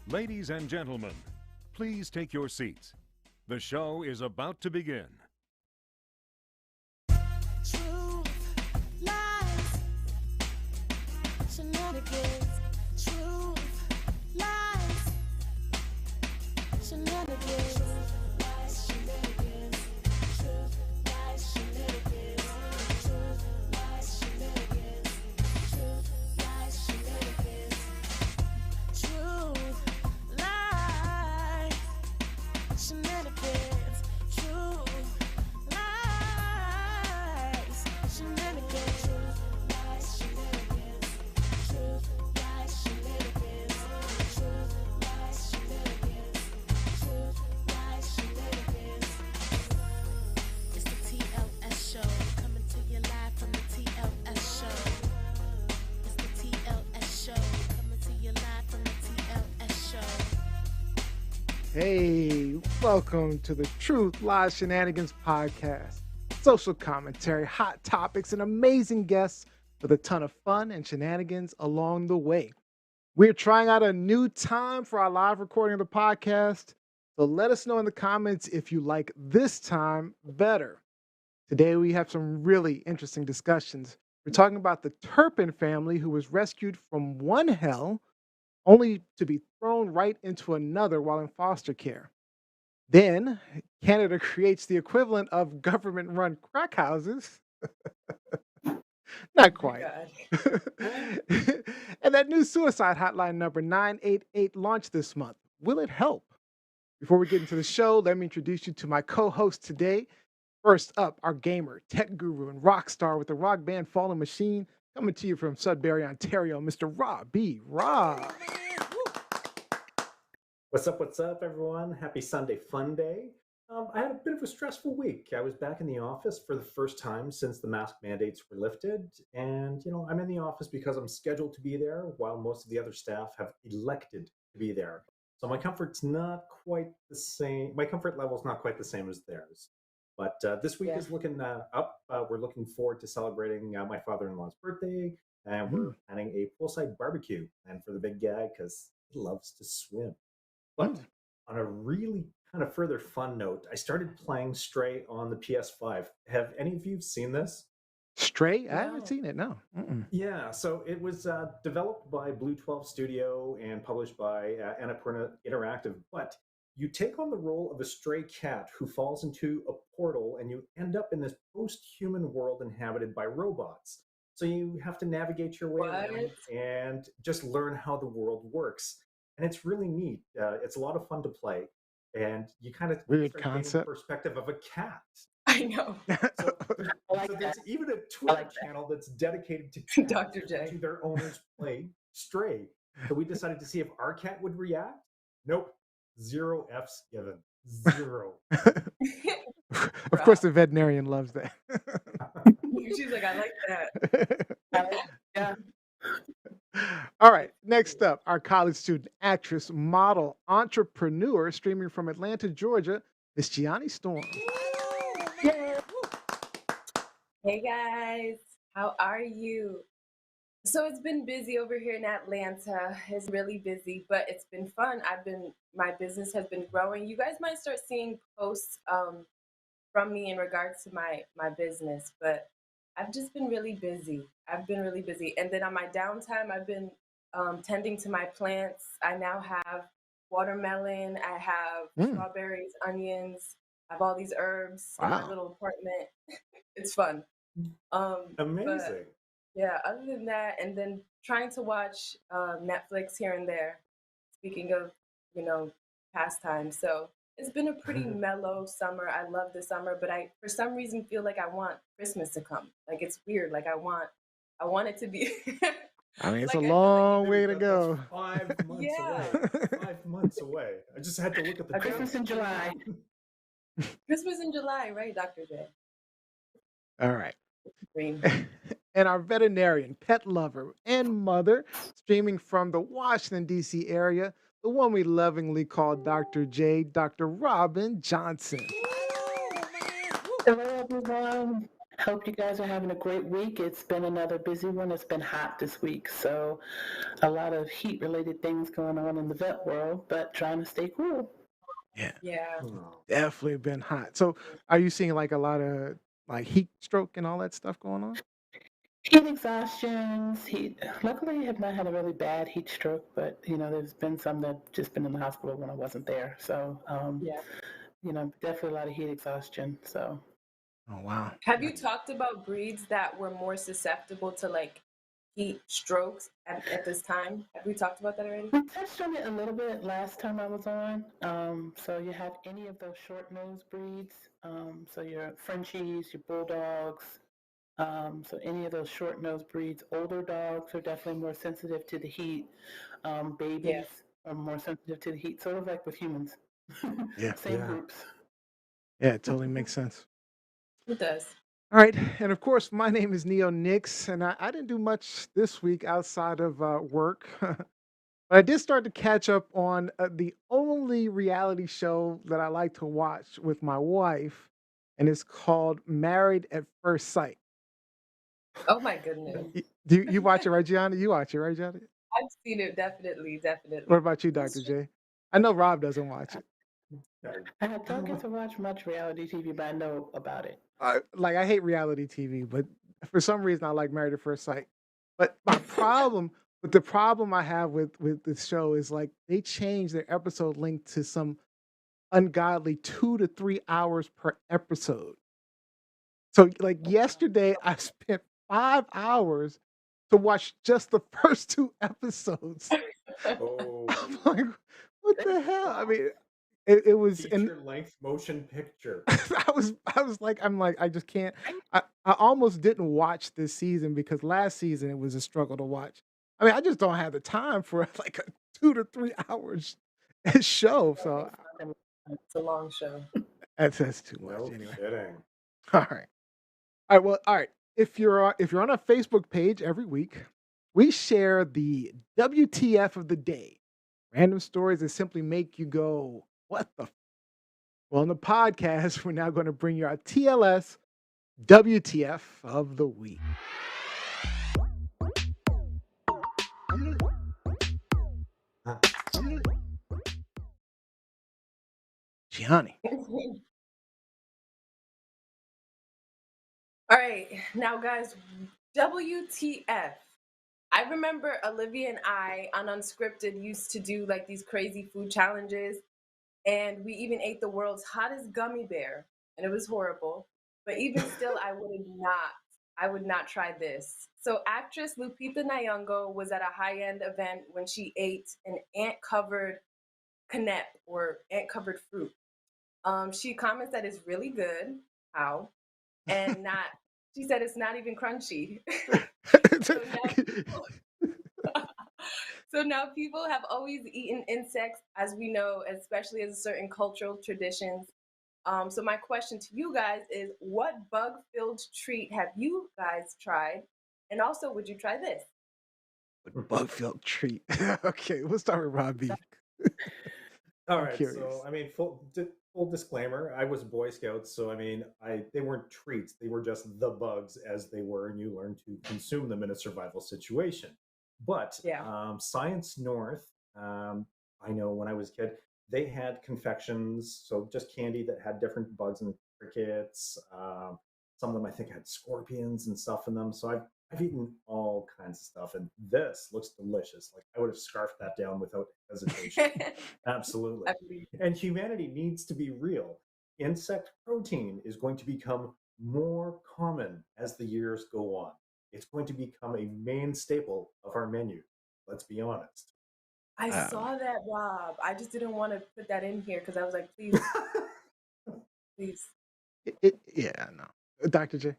Ladies and gentlemen, please take your seats. The show is about to begin. Truth, lies, shenanigans. Truth, lies, shenanigans. Truth, lies, shenanigans. Truth, lies, shenanigans. Truth, lies, shenanigans. Truth, lies, shenanigans. Truth, lies, shenanigans. Truth, lies, shenanigans. Truth, lies, shenanigans. Truth, lies, shenanigans. Truth, lies, shenanigans. Truth, lies, shenanigans. It's the TLS show, coming to you live from the TLS show. It's the TLS show, coming to you live from the TLS show. Hey, welcome to the Truth, Lies, Shenanigans podcast. Social commentary, hot topics, and amazing guests with a ton of fun and shenanigans along the way. We're trying out a new time for our live recording of the podcast, so let us know in the comments if you like this time better. Today we have some really interesting discussions. We're talking about the Turpin family who was rescued from one hell only to be thrown right into another while in foster care. Then, Canada creates the equivalent of government-run crack houses. Not quite. And that new suicide hotline number 988 launched this month. Will it help? Before we get into the show, let me introduce you to my co-host today. First up, our gamer, tech guru, and rock star with the rock band Fallen Machine, coming to you from Sudbury, Ontario, Mr. Rob B. Rob. What's up, everyone? Happy Sunday Fun Day. I had a bit of a stressful week. I was back in the office for the first time since the mask mandates were lifted. And, I'm in the office because I'm scheduled to be there, while most of the other staff have elected to be there. So my comfort's not quite the same. My comfort level's not quite the same as theirs. But this week is looking up. We're looking forward to celebrating my father-in-law's birthday. And we're planning a poolside barbecue. And for the big guy, because he loves to swim. But on a really kind of further fun note, I started playing Stray on the PS5. Have any of you seen this? Stray? I haven't seen it, no. Yeah, so it was developed by Blue 12 Studio and published by Annapurna Interactive. But you take on the role of a stray cat who falls into a portal, and you end up in this post-human world inhabited by robots. So you have to navigate your way around and just learn how the world works. And it's really neat. It's a lot of fun to play. And you kind of Weird start getting the concept. perspective of a cat. I know. So, there's even a Twitter channel that's dedicated to cats Dr. J. to their owners play Stray. So we decided to see if our cat would react. Nope. 0 F's given. 0. Of course, the veterinarian loves that. She's like, I like that. Yeah. All right, next up, our college student, actress, model, entrepreneur, streaming from Atlanta, Georgia, Miss Gianni Storm. Hey guys, how are you? So it's been busy over here in Atlanta. It's really busy, but it's been fun. My business has been growing. You guys might start seeing posts from me in regards to my business, but I've just been really busy. And then on my downtime, I've been tending to my plants. I now have watermelon. I have strawberries, onions. I have all these herbs in my little apartment. It's fun. Amazing. But, yeah, other than that, and then trying to watch Netflix here and there. Speaking of, pastime. So it's been a pretty mellow summer. I love the summer, but I, for some reason, feel like I want Christmas to come. Like, it's weird. Like, I want it to be. I mean, it's Like, a I feel long way to go. That's 5 months Yeah. away. 5 months away. I just had to look at the Christmas in July. Christmas in July, right, Dr. J? All right. Green. And our veterinarian, pet lover, and mother, streaming from the Washington, D.C. area, the one we lovingly call Dr. J, Dr. Robin Johnson. Hello, everyone. Hope you guys are having a great week. It's been another busy one. It's been hot this week, so a lot of heat-related things going on in the vet world, but trying to stay cool. Yeah, Yeah. Oh. definitely been hot. So, are you seeing like a lot of like heat stroke and all that stuff going on? Heat exhaustions. Luckily, I have not had a really bad heat stroke, but there's been some that just been in the hospital when I wasn't there. So, Yeah. definitely a lot of heat exhaustion. So. Oh wow. Have you talked about breeds that were more susceptible to like heat strokes at this time? Have we talked about that already? We touched on it a little bit last time I was on. So you have any of those short-nosed breeds. So your Frenchies, your Bulldogs. So any of those short-nosed breeds. Older dogs are definitely more sensitive to the heat. Babies are more sensitive to the heat. Sort of like with humans. Yeah. Same Yeah. groups. Yeah, it totally makes sense. It does. All right, and of course, my name is Neo Nix, and I didn't do much this week outside of work. But I did start to catch up on the only reality show that I like to watch with my wife, and it's called Married at First Sight. Oh my goodness. Do you watch it, right, Gianna? You watch it, right, Gianna? I've seen it definitely. What about you, Dr. J? I know Rob doesn't watch it. I don't get to watch much reality TV, but I know about it. I hate reality TV, but for some reason I like Married at First Sight. But the problem I have with this show is like they change their episode length to some ungodly 2 to 3 hours per episode. So like yesterday, I spent 5 hours to watch just the first two episodes. Oh. I'm like, what the hell? I mean, it was and Feature length motion picture. I'm like, I just can't. I almost didn't watch this season because last season it was a struggle to watch. I mean, I just don't have the time for like a 2 to 3 hours show. So It's a long show. that's too much No anyway. kidding. All right. All right. Well, all right. If you're on our Facebook page every week, we share the WTF of the day. Random stories that simply make you go, what the well, in the podcast, we're now going to bring you our TLS WTF of the week. Huh. Gianni. All right, now guys, WTF. I remember Olivia and I on Unscripted used to do like these crazy food challenges, and we even ate the world's hottest gummy bear, and it was horrible. But even still, I would not try this. So actress Lupita Nyong'o was at a high-end event when she ate an ant-covered canep or ant-covered fruit. She comments that it's really good. How? And not. She said it's not even crunchy. So now people have always eaten insects, as we know, especially as certain cultural traditions. So my question to you guys is, what bug-filled treat have you guys tried? And also, would you try this? Bug-filled treat. Okay, we'll start with Robbie. All I'm right. curious. So, I mean, full disclaimer, I was Boy Scouts, so I mean, they weren't treats; they were just the bugs as they were, and you learn to consume them in a survival situation. But Yeah. Science North, I know when I was a kid, they had confections, so just candy that had different bugs and crickets. Some of them I think had scorpions and stuff in them. So I've eaten all kinds of stuff, and this looks delicious. Like I would have scarfed that down without hesitation. Absolutely. I believe. And humanity needs to be real. Insect protein is going to become more common as the years go on. It's going to become a main staple of our menu. Let's be honest. I Um, saw that, Rob. I just didn't want to put that in here because I was like, please, please. yeah, I know. Dr. J.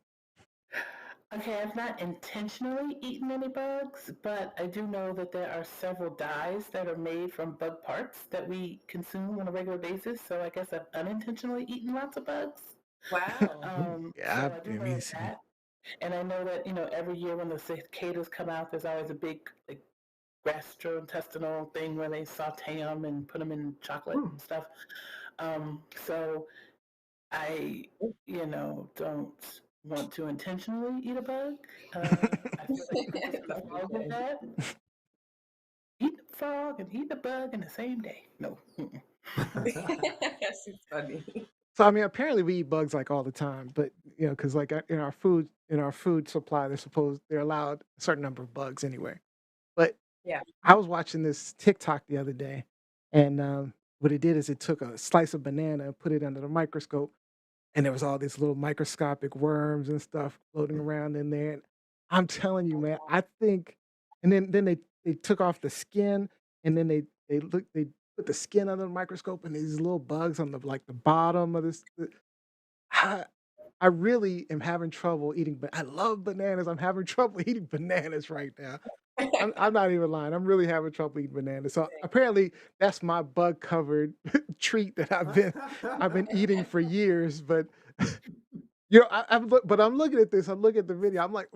Okay, I've not intentionally eaten any bugs, but I do know that there are several dyes that are made from bug parts that we consume on a regular basis. So I guess I've unintentionally eaten lots of bugs. Wow. Yeah, So I do I know mean, that. And I know that, every year when the cicadas come out, there's always a big like gastrointestinal thing where they saute them and put them in chocolate and stuff. So I, don't want to intentionally eat a bug. I feel like principles That'd be fall with funny. that. Eat the frog and eat the bug in the same day. No. She's funny. So I mean, apparently we eat bugs like all the time, but because like in our food supply, they're allowed a certain number of bugs anyway. But Yeah. I was watching this TikTok the other day, and what it did is it took a slice of banana and put it under the microscope, and there was all these little microscopic worms and stuff floating around in there. And I'm telling you, man, I think, and then they took off the skin, and then they put the skin under the microscope, and these little bugs on the bottom of this. I, I really am having trouble eating, but I love bananas. I'm having trouble eating bananas right now. I'm not even lying. I'm really having trouble eating bananas. So apparently that's my bug covered treat that I've been eating for years. But I'm looking at this. I'm looking at the video. I'm like,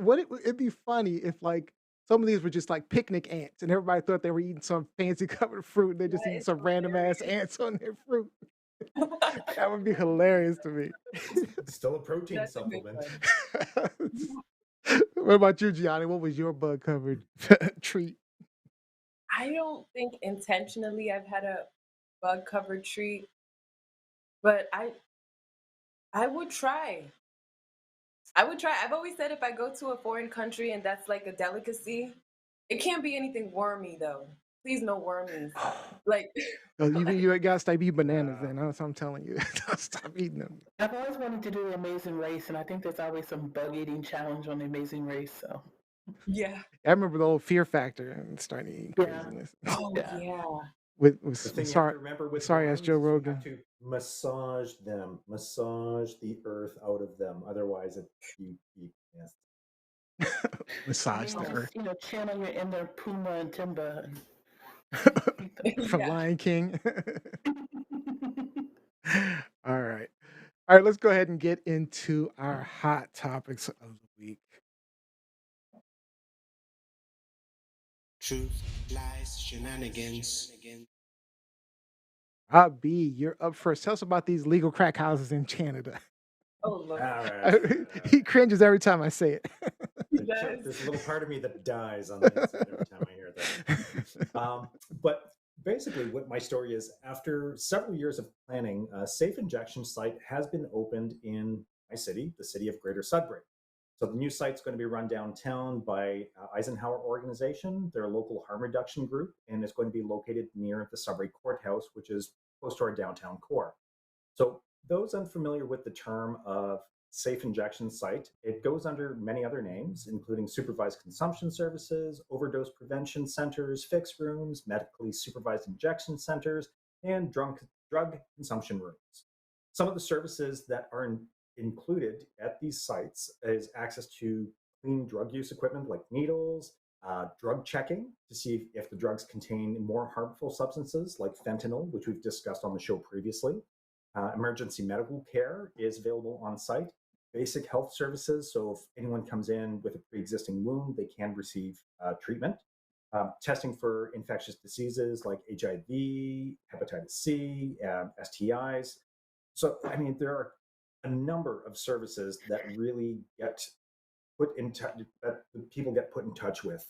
it'd be funny if like some of these were just like picnic ants, and everybody thought they were eating some fancy covered fruit, and they're just That eating is some random ass hilarious. ants on their fruit. That would be hilarious to me. Still a protein That would be supplement. funny. What about you, Gianni? What was your bug covered treat? I don't think intentionally I've had a bug covered treat, but I would try. I would try. I've always said if I go to a foreign country and that's like a delicacy, it can't be anything wormy though. Please no wormies. Like Oh, you gotta stop eating bananas Yeah. then. That's what I'm telling you. Stop eating them. I've always wanted to do the Amazing Race, and I think there's always some bug eating challenge on the Amazing Race. So yeah. I remember the old Fear Factor and starting eating Yeah. craziness Oh Yeah. yeah. with The thing you have sorry to remember with sorry ass worms Joe is you Rogan. have to massage them, massage the earth out of them. Otherwise, you yes. Massage You the earth just channel your inner Puma and Timba. from Yeah. Lion King. All right. All right, let's go ahead and get into our hot topics of the week. Truth, lies, shenanigans. B, you're up first. Tell us about these legal crack houses in Canada. Oh Lord. All right. He cringes every time I say it. He does. There's a little part of me that dies on the inside every time I hear that. But basically, what my story is, after several years of planning, a safe injection site has been opened in my city, the city of Greater Sudbury. So the new site's going to be run downtown by Eisenhower Organization. They're a local harm reduction group, and it's going to be located near the Sudbury Courthouse, which is close to our downtown core. So those unfamiliar with the term of safe injection site, it goes under many other names, including supervised consumption services, overdose prevention centers, fixed rooms, medically supervised injection centers, and drug consumption rooms. Some of the services that are included at these sites is access to clean drug use equipment like needles, drug checking to see if the drugs contain more harmful substances like fentanyl, which we've discussed on the show previously. Emergency medical care is available on site. Basic health services, so if anyone comes in with a pre-existing wound, they can receive treatment. Testing for infectious diseases like HIV, hepatitis C, STIs. So, I mean, there are a number of services that really get put in touch, that people get put in touch with.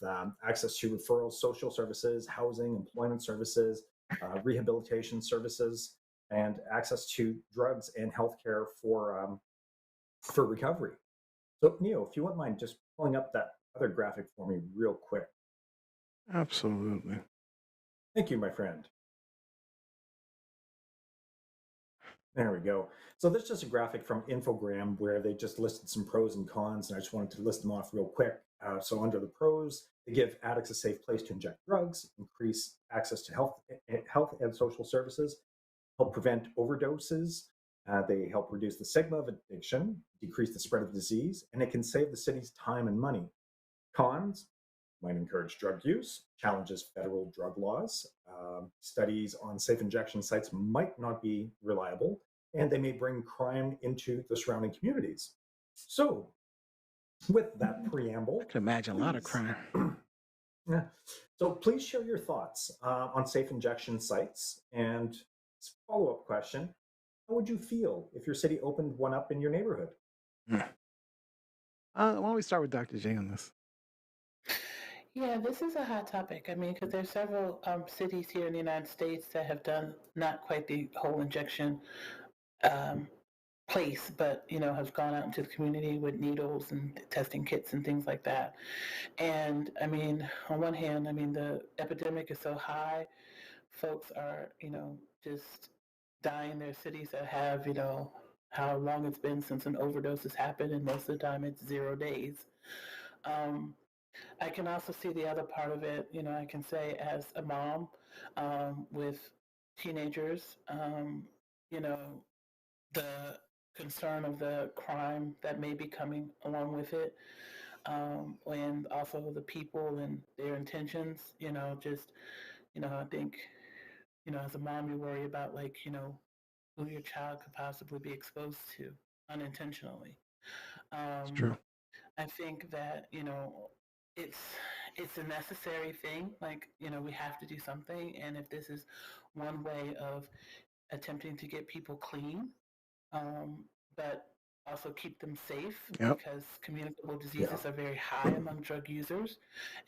Access to referrals, social services, housing, employment services, rehabilitation services, and access to drugs and healthcare for recovery. So, Neo, if you wouldn't mind just pulling up that other graphic for me real quick. Absolutely. Thank you, my friend. There we go. So this is just a graphic from Infogram where they just listed some pros and cons, and I just wanted to list them off real quick. So under the pros, they give addicts a safe place to inject drugs, increase access to health and social services, help prevent overdoses. They help reduce the stigma of addiction, decrease the spread of disease, and it can save the city's time and money. Cons might encourage drug use, challenges federal drug laws. Studies on safe injection sites might not be reliable, and they may bring crime into the surrounding communities. So, with that preamble, I can imagine a lot of please- crime. Yeah. So please share your thoughts on safe injection sites. And follow-up question, how would you feel if your city opened one up in your neighborhood? Why don't we start with Dr. J on this? Yeah, this is a hot topic. I mean, because there's several cities here in the United States that have done not quite the whole injection um, place, but have gone out into the community with needles and testing kits and things like that. And I mean, on one hand, I mean the epidemic is so high, folks are just dying. There are cities that have how long it's been since an overdose has happened, and most of the time it's 0 days. Um, I can also see the other part of it. I can say as a mom with teenagers, you know, the concern of the crime that may be coming along with it, and also the people and their intentions. I think, as a mom, you worry about like, who your child could possibly be exposed to unintentionally. It's Um, true. I think that it's it's a necessary thing. Like we have to do something, and if this is one way of attempting to get people clean, um, but also keep them safe Yep. because communicable Yeah. diseases are very high among drug users,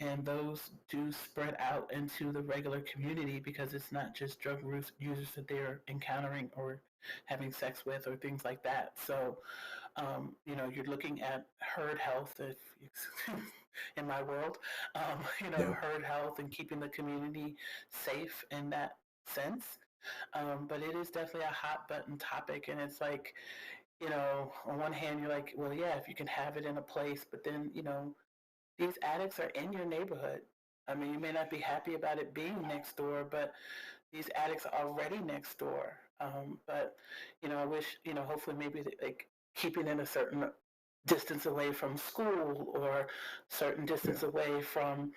and those do spread out into the regular community because it's not just drug users that they're encountering or having sex with or things like that. So you're looking at herd health, if in my world, Yeah. herd health and keeping the community safe in that sense. But it is definitely a hot button topic, and it's like, on one hand, you're like, well, yeah, if you can have it in a place, but then, these addicts are in your neighborhood. I mean, you may not be happy about it being next door, but these addicts are already next door. But I wish, hopefully maybe like keeping in a certain distance away from school or certain Yeah. distance away from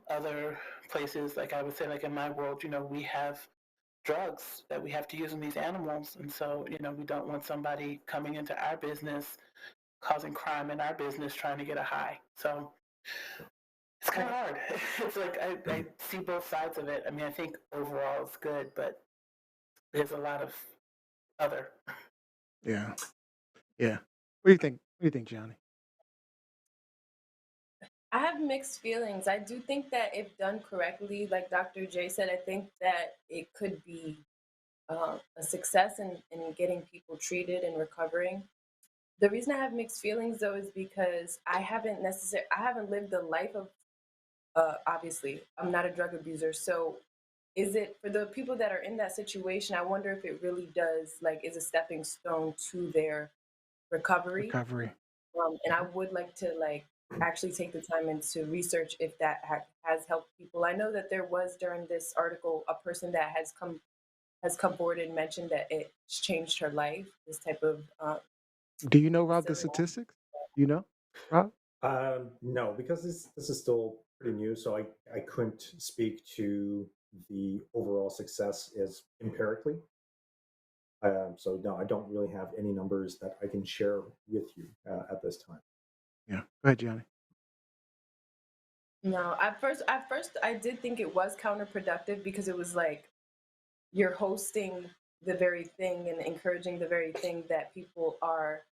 other places. Like I would say, like in my world, we have drugs that we have to use on these animals, and so we don't want somebody coming into our business causing crime in our business trying to get a high. So it's kind of hard. It's like I see both sides of it. I mean, I think overall it's good, but there's a lot of other. Yeah. Yeah. What do you think? What do you think, Johnny? I have mixed feelings. I do think that if done correctly, like Dr. J said, I think that it could be a success in getting people treated and recovering. The reason I have mixed feelings though is because I haven't lived the life of obviously I'm not a drug abuser. So is it for the people that are in that situation, I wonder if it really does like is a stepping stone to their recovery. Recovery. And I would like to like actually take the time and to research if that has helped people. I know that there was during this article a person that has come forward and mentioned that it's changed her life. This type of Do you know, Rob, the facility. statistics? You know, Rob? No, because this is still pretty new, so I couldn't speak to the overall success as empirically. So no, I don't really have any numbers that I can share with you at this time. Yeah. Go ahead, Johnny. No, at first I did think it was counterproductive because it was like you're hosting the very thing and encouraging the very thing that people are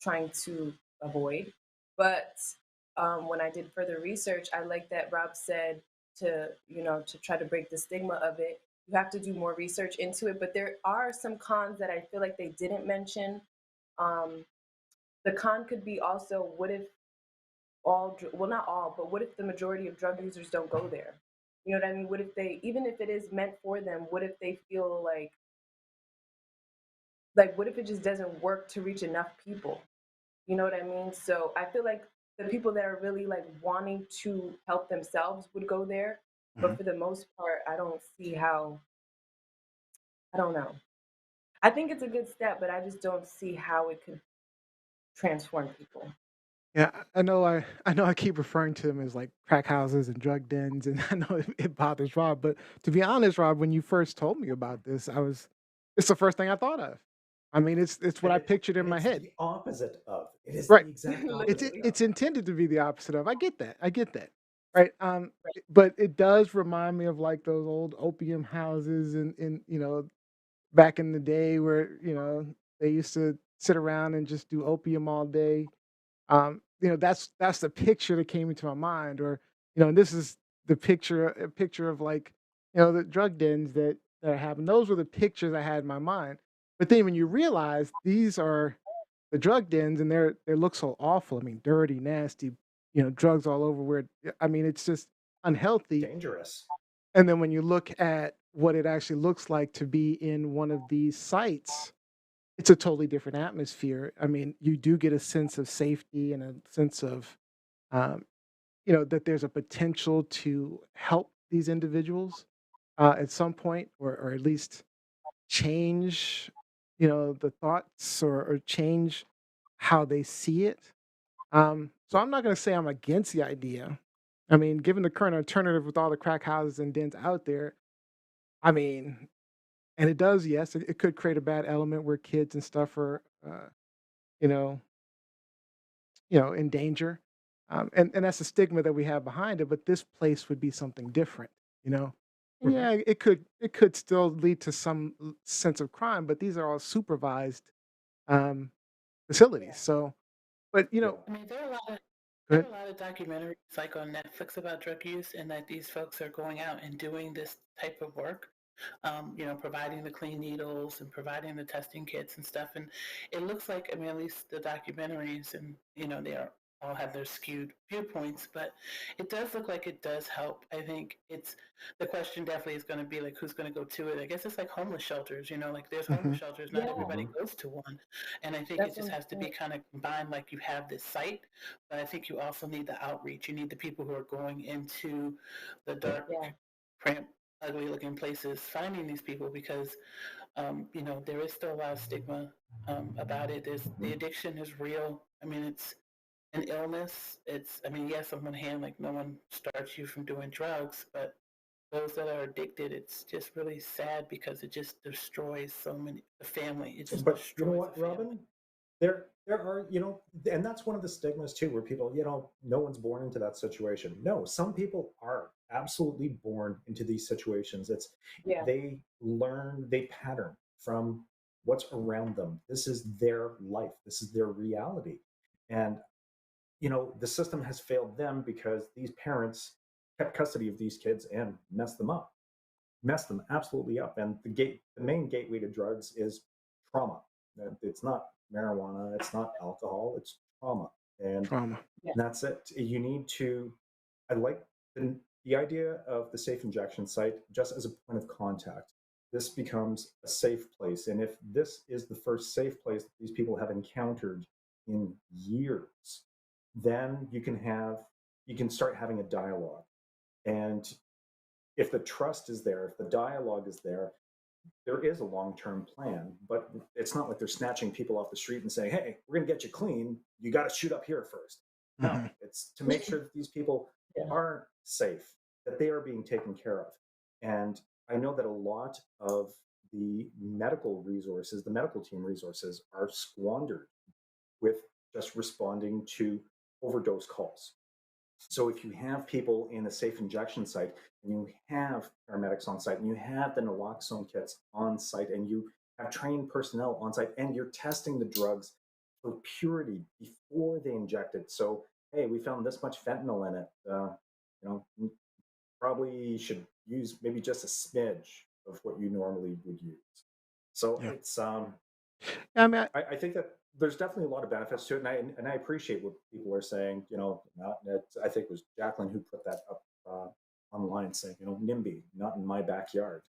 trying to avoid. But when I did further research, I like that Rob said to try to break the stigma of it, you have to do more research into it. But there are some cons that I feel like they didn't mention. Um, the con could be also what if well, not all, but what if the majority of drug users don't go there? You know what I mean? What if they, even if it is meant for them, what if they feel what if it just doesn't work to reach enough people? You know what I mean? So I feel like the people that are really like wanting to help themselves would go there. Hmm. But for the most part, I don't see how, I don't know. I think it's a good step, but I just don't see how it could transform people. Yeah, I know I keep referring to them as like crack houses and drug dens, and I know it bothers Rob. But to be honest, Rob, when you first told me about this, it's the first thing I thought of. I mean, it's what And I it pictured in and my it's head. the opposite of. It is Right. the exact It's opposite Literally. of. it's intended to be the opposite of. I get that. I get that. Right. But it does remind me of like those old opium houses in back in the day where they used to sit around and just do opium all day. That's the picture that came into my mind, or and this is the picture a picture of like the drug dens that happen. Those were the pictures I had in my mind. But then when you realize these are the drug dens and they look so awful. I mean, dirty, nasty, drugs all over. I mean, it's just unhealthy. Dangerous. And then when you look at what it actually looks like to be in one of these sites, it's a totally different atmosphere. I mean, you do get a sense of safety and a sense of, um, that there's a potential to help these individuals at some point, or at least change, the thoughts, or change how they see it. So I'm not going to say I'm against the idea. I mean, given the current alternative with all the crack houses and dens out there, I mean, and it does, yes, it could create a bad element where kids and stuff are, you know, in danger. And that's the stigma that we have behind it. But this place would be something different, you know. And Hmm. yeah, it could still lead to some sense of crime, but these are all supervised um, facilities. So, but Yeah. I mean, go there ahead. are a lot of documentaries like on Netflix about drug use, and that these folks are going out and doing this type of work. Providing the clean needles and providing the testing kits and stuff. And it looks like, I mean, at least the documentaries, and they are all have their skewed viewpoints, but it does look like it does help. I think it's the question definitely is going to be like, who's going to go to it? I guess it's like homeless shelters, like there's homeless Hmm. shelters, not Yeah, everybody Hmm. goes to one. And I think it that's just what I'm has to be saying. kind of combined, like you have this site, but I think you also need the outreach. You need the people who are going into the dark, Yeah. cramped, ugly looking places, finding these people, because there is still a lot of stigma about it. The addiction is real. I mean, it's an illness. I mean, yes, on one hand, like no one starts you from doing drugs, but those that are addicted, it's just really sad because it just destroys so many, the family. It just But you know destroys what, a family. Robin? There are, and that's one of the stigmas too, where people, no one's born into that situation. No, some people are absolutely born into these situations. Yeah. They pattern from what's around them. This is their life. This is their reality. And the system has failed them because these parents kept custody of these kids and messed them absolutely up. And the main gateway to drugs is trauma. It's not marijuana, it's not alcohol, it's trauma. And Trauma. Yeah. that's it. You need to, I like the idea of the safe injection site just as a point of contact. This becomes a safe place. And if this is the first safe place that these people have encountered in years, then you can start having a dialogue. And if the trust is there, if the dialogue is there is a long-term plan, but it's not like they're snatching people off the street and saying, "Hey, we're going to get you clean. You got to shoot up here first." No, Hmm. it's to make sure that these people Yeah. are safe, that they are being taken care of. And I know that a lot of the medical resources, the medical team resources, are squandered with just responding to overdose calls. So if you have people in a safe injection site and you have paramedics on site and you have the naloxone kits on site and you have trained personnel on site and you're testing the drugs for purity before they inject it. So, hey, we found this much fentanyl in it. You probably should use maybe just a smidge of what you normally would use. So Yeah. it's Yeah, I mean, I think that there's definitely a lot of benefits to it, and I appreciate what people are saying. I think it was Jacqueline who put that up online, saying, NIMBY, not in my backyard,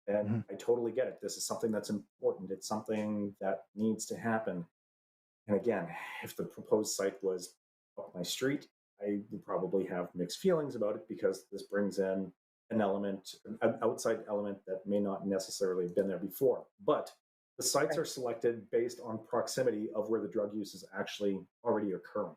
and mhm. I totally get it. This is something that's important. It's something that needs to happen. And again, if the proposed site was up my street, I would probably have mixed feelings about it because this brings in an outside element that may not necessarily have been there before. But the sites Right. are selected based on proximity of where the drug use is actually already occurring.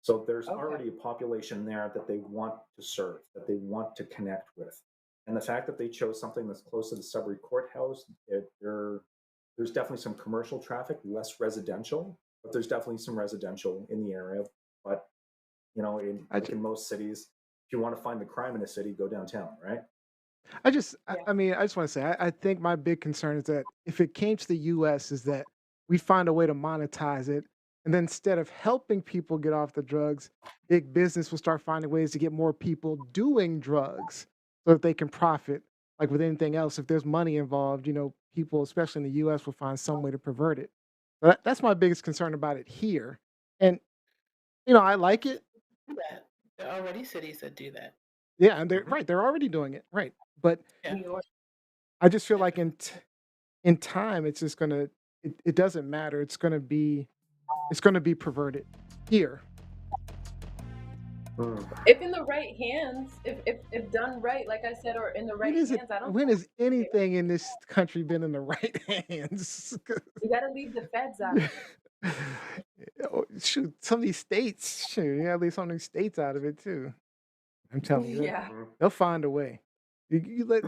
So there's Okay. already a population there that they want to serve, that they want to connect with. And the fact that they chose something that's close to the Sudbury courthouse, there's definitely some commercial traffic, less residential, but there's definitely some residential in the area. But I like just, in most cities, if you want to find the crime in a city, go downtown, right? Yeah. I mean, I just want to say, I think my big concern is that if it came to the U.S., is that we find a way to monetize it, And then instead of helping people get off the drugs, big business will start finding ways to get more people doing drugs so that they can profit. Like with anything else, if there's money involved, people, especially in the US, will find some way to pervert it. That's my biggest concern about it here. And, I like it. Do that. There are already cities that do that. Yeah, and they're Mhm. right. They're already doing it. Right. But Yeah. New York. I just feel Yeah. like in time, it's just it doesn't matter. It's gonna be perverted here. If in the right hands, if done right, like I said, or in the When right is it? hands, I don't When think has anything in this country been in the right hands? you got to leave the feds out of it. Oh, shoot, some of these states, shoot, you gotta leave some of these states out of it too. I'm telling you, Yeah. they'll find a way. You let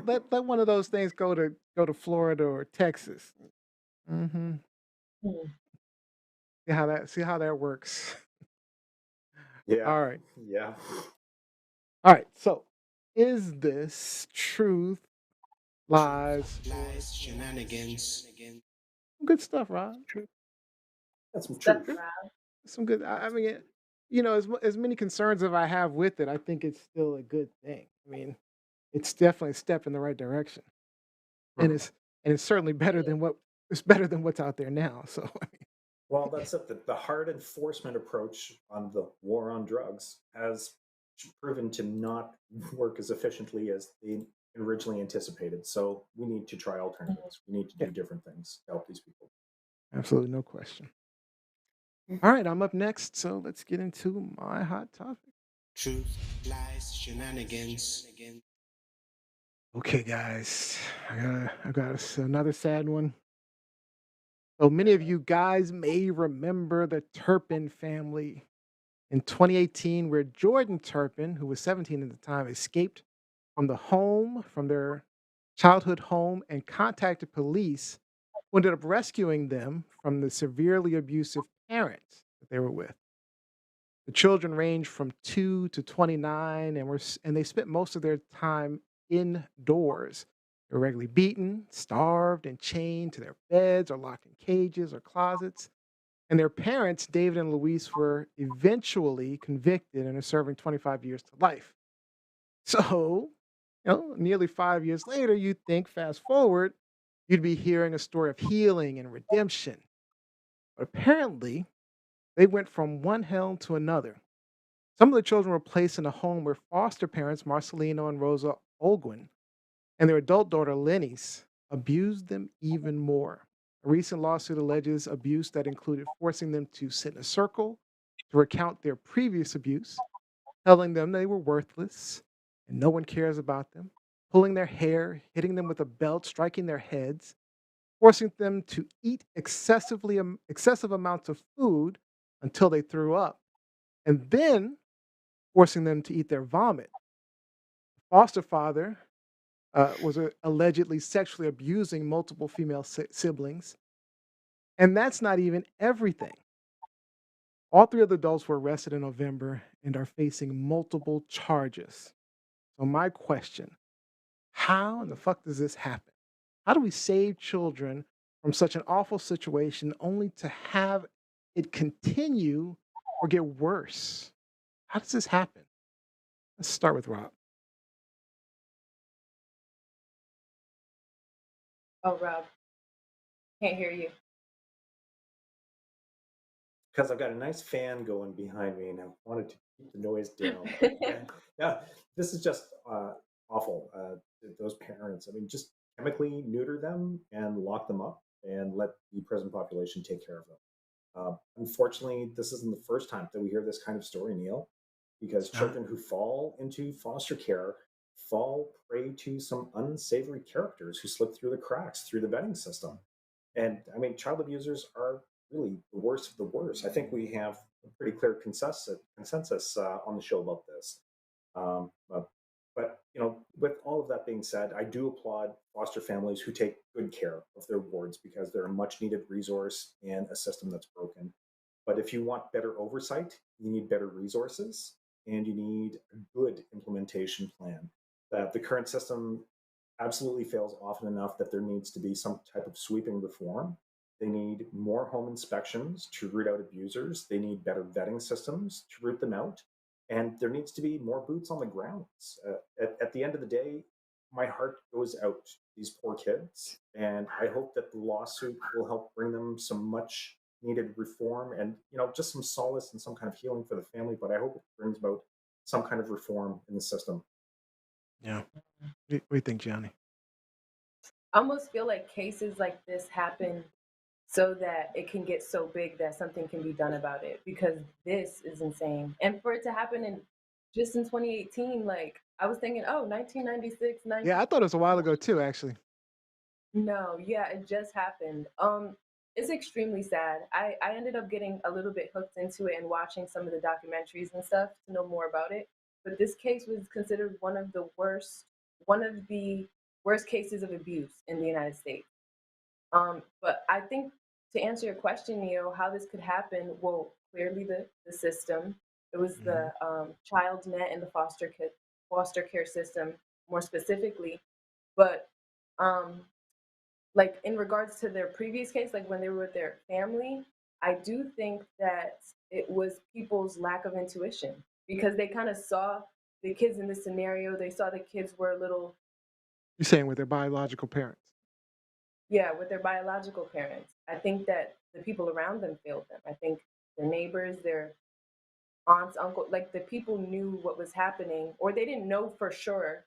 one of those things go to Florida or Texas. Hmm. Hmm. See how that works. Yeah. All right. Yeah. All right. So, is this truth, lies, Lies, shenanigans. some good stuff, Rob? That's some That's truth. right. Some good. I mean, as many concerns as I have with it, I think it's still a good thing. I mean, it's definitely a step in the right direction, and Mhm. it's certainly better than what's out there now. So, Well, that's it. The hard enforcement approach on the war on drugs has proven to not work as efficiently as they originally anticipated. So we need to try alternatives. We need to yeah, do different things to help these people. absolutely no question. Mhm. All right, I'm up next, so let's get into my hot topic. Truth, lies, shenanigans. Okay, guys, I got another sad one. So many of you guys may remember the Turpin family in 2018, where Jordan Turpin, who was 17 at the time, escaped from their childhood home, and contacted police, who ended up rescuing them from the severely abusive parents that they were with. The children ranged from 2 to 29, and they spent most of their time indoors. They were regularly beaten, starved, and chained to their beds or locked in cages or closets. And their parents, David and Luis, were eventually convicted and are serving 25 years to life. So, nearly 5 years later, you'd think, fast forward, you'd be hearing a story of healing and redemption. But apparently, they went from one hell to another. Some of the children were placed in a home where foster parents, Marcelino and Rosa Olguin, and their adult daughter, Lenny's, abused them even more. A recent lawsuit alleges abuse that included forcing them to sit in a circle to recount their previous abuse, telling them they were worthless and no one cares about them, pulling their hair, hitting them with a belt, striking their heads, forcing them to eat excessive amounts of food until they threw up, and then forcing them to eat their vomit. Foster father was allegedly sexually abusing multiple female siblings, and that's not even everything. All three of the adults were arrested in November and are facing multiple charges. So my question: how in the fuck does this happen? How do we save children from such an awful situation only to have it continue or get worse? How does this happen? Let's start with Rob. Oh, Rob, can't hear you. Because I've got a nice fan going behind me and I wanted to keep the noise down. Yeah, this is just awful. Those parents, I mean, just chemically neuter them and lock them up and let the prison population take care of them. Unfortunately, this isn't the first time that we hear this kind of story, Neil, because It's not. children who fall into foster care fall prey to some unsavory characters who slip through the cracks through the vetting system. And I mean, child abusers are really the worst of the worst. I think we have a pretty clear consensus on the show about this. Um, uh, but with all of that being said, I do applaud foster families who take good care of their wards because they're a much needed resource in a system that's broken. But if you want better oversight, you need better resources and you need a good implementation plan. That the current system absolutely fails often enough that there needs to be some type of sweeping reform. They need more home inspections to root out abusers. They need better vetting systems to root them out. And there needs to be more boots on the grounds. At the end of the day, my heart goes out to these poor kids. And I hope that the lawsuit will help bring them some much needed reform and, just some solace and some kind of healing for the family. But I hope it brings about some kind of reform in the system. Yeah. What do you think, Gianni? I almost feel like cases like this happen so that it can get so big that something can be done about it, because this is insane. And for it to happen just in 2018, like I was thinking, oh, 1996, Yeah, I thought it was a while ago too, actually. No, yeah, it just happened. It's extremely sad. I ended up getting a little bit hooked into it and watching some of the documentaries and stuff to know more about it. But this case was considered one of the worst cases of abuse in the United States. But I think to answer your question, Neo, how this could happen, well, clearly the system. It was the child net and the foster care system more specifically. But um, like in regards to their previous case, like when they were with their family, I do think that it was people's lack of intuition, because they kind of saw the kids in this scenario. They saw the kids were a little, You're saying with their biological parents. yeah, with their biological parents. I think that the people around them failed them. I think their neighbors, their aunts, uncle, like the people knew what was happening, or they didn't know for sure,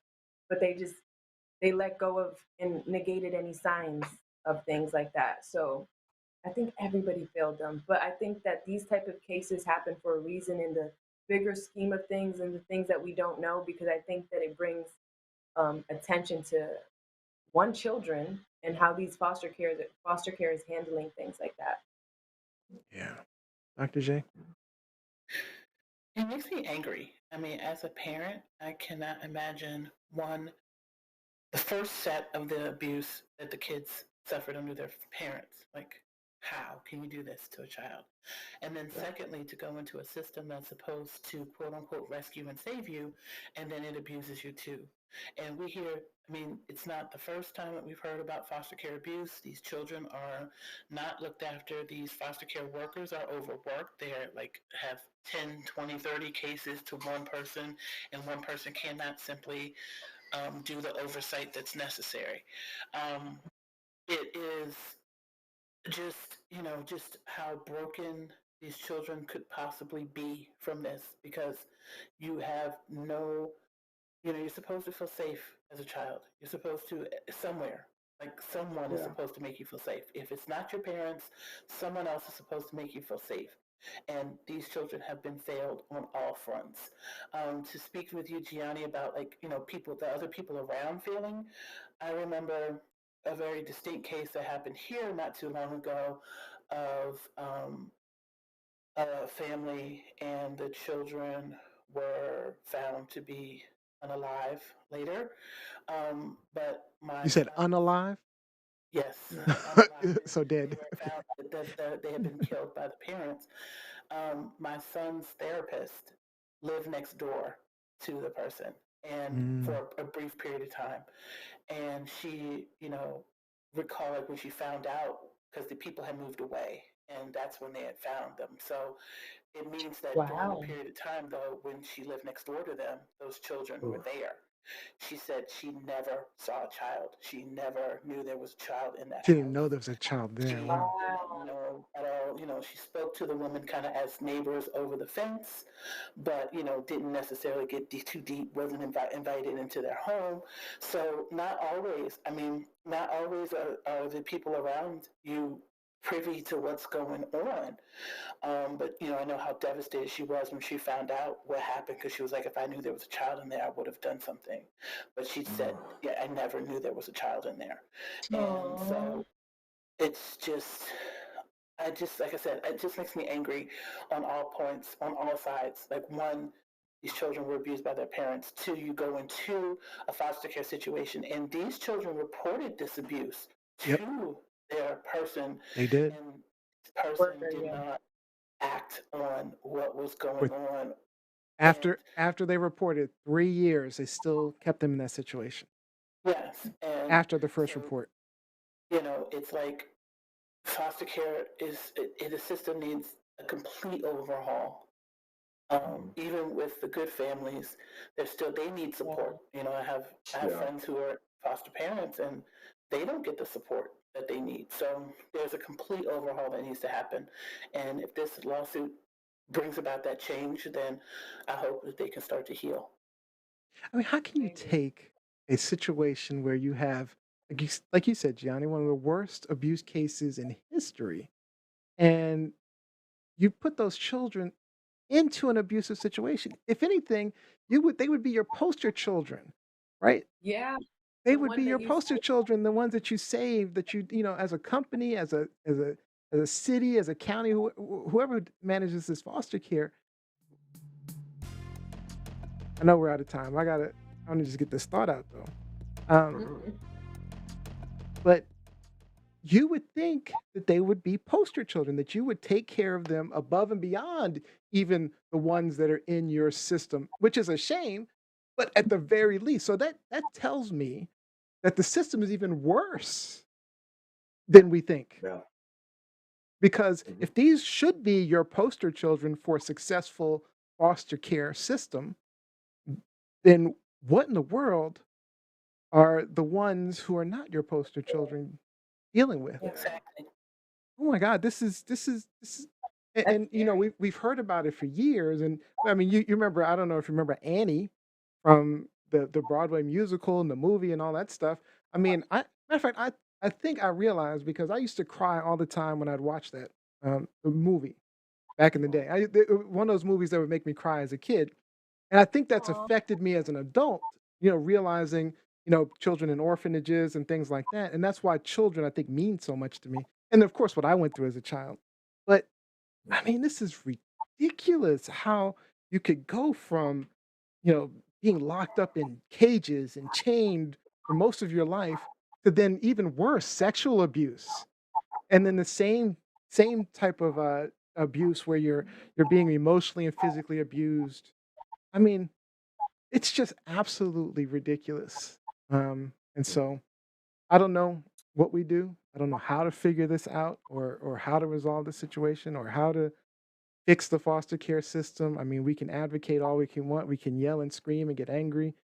but they let go of and negated any signs of things like that. So I think everybody failed them, but I think that these type of cases happen for a reason in the bigger scheme of things and the things that we don't know, because I think that it brings attention to one, children, and how these foster care is handling things like that. Yeah. Dr. J? It makes me angry. I mean, as a parent, I cannot imagine the first set of the abuse that the kids suffered under their parents. Like, how can you do this to a child? And then secondly, to go into a system that's supposed to quote unquote rescue and save you, and then it abuses you too. And we hear, I mean, it's not the first time that we've heard about foster care abuse. These children are not looked after. These foster care workers are overworked. They're like have 10, 20, 30 cases to one person, and one person cannot simply do the oversight that's necessary. Um, it is just how broken these children could possibly be from this, because you have no, you're supposed to feel safe as a child. You're supposed to, somewhere, like someone is Yeah. supposed to make you feel safe. If it's not your parents, someone else is supposed to make you feel safe. And these children have been failed on all fronts. To speak with you, Gianni, about the other people around failing, I remember a very distinct case that happened here not too long ago of a family, and the children were found to be unalive later. But my You said son, unalive? yes, unalive. So They dead. were found that they had been killed by the parents. My son's therapist lived next door to the person, and for a brief period of time. And she, recalled like when she found out, because the people had moved away, and that's when they had found them. So it means that during the Wow. period of time, though, when she lived next door to them, those children were there. She said she never saw a child. She never knew there was a child in that She didn't know house. there was a child She there. Wow. didn't know at all. She spoke to the woman kind of as neighbors over the fence, but didn't necessarily get too deep. Wasn't invited into their home. So not always. I mean, not always are the people around you privy to what's going on. But I know how devastated she was when she found out what happened, because she was like, if I knew there was a child in there, I would have done something. But she said, yeah, I never knew there was a child in there. And so it's just, like I said, it just makes me angry on all points, on all sides. Like, one, these children were abused by their parents. Two, you go into a foster care situation, and these children reported this abuse Yep, to their person, they did. and this person Worker, did yeah. not act on what was For going on. And after they reported 3 years, they still kept them in that situation yes, and after the first so report. it's like foster care the system needs a complete overhaul. Even with the good families, they need support. I have Yeah. friends who are foster parents, and they don't get the support that they need. So there's a complete overhaul that needs to happen. And if this lawsuit brings about that change, then I hope that they can start to heal. I mean, how can you take a situation where you have, like you said, Gianni, one of the worst abuse cases in history, and you put those children into an abusive situation? If anything, they would be your poster children, right? Yeah, They the would be one that your you poster said. children, the ones that you saved, that as a company, as a city, as a county, whoever manages this foster care. I know we're out of time. I want to just get this thought out though. Mhm. But you would think that they would be poster children, that you would take care of them above and beyond even the ones that are in your system, which is a shame, but at the very least. So that tells me that the system is even worse than we think. Yeah. Because Mhm. if these should be your poster children for a successful foster care system, then what in the world are the ones who are not your poster children dealing with? Exactly. Oh my God, this is That's and scary. we've heard about it for years. And I mean, you remember, I don't know if you remember Annie from the Broadway musical and the movie and all that stuff. I mean, matter of fact, I think I realized, because I used to cry all the time when I'd watch that the movie back in the day. One of those movies that would make me cry as a kid. And I think that's Aw. affected me as an adult, realizing, children in orphanages and things like that. And that's why children, I think, mean so much to me. And of course, what I went through as a child. But I mean, this is ridiculous how you could go from, being locked up in cages and chained for most of your life to then even worse, sexual abuse. And then the same type of abuse where you're being emotionally and physically abused. I mean, it's just absolutely ridiculous. And so I don't know what we do. I don't know how to figure this out, or how to resolve the situation, or how to fix the foster care system. I mean, we can advocate all we can want. We can yell and scream and get angry,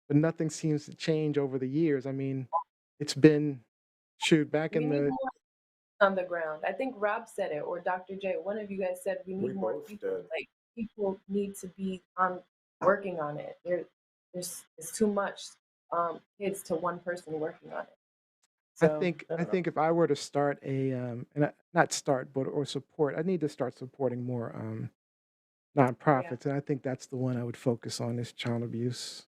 but nothing seems to change over the years. I mean, it's been, shoot, back We in need the more on the ground. I think Rob said it, or Dr. J. One of you guys said we We need more both people. did. Like, people need to be on working on it. There's it's too much kids to one person working on it. I So think I I don't know. think if I were to start not start, but or support, I need to start supporting more yeah, nonprofits, and I think that's the one I would focus on, is child abuse.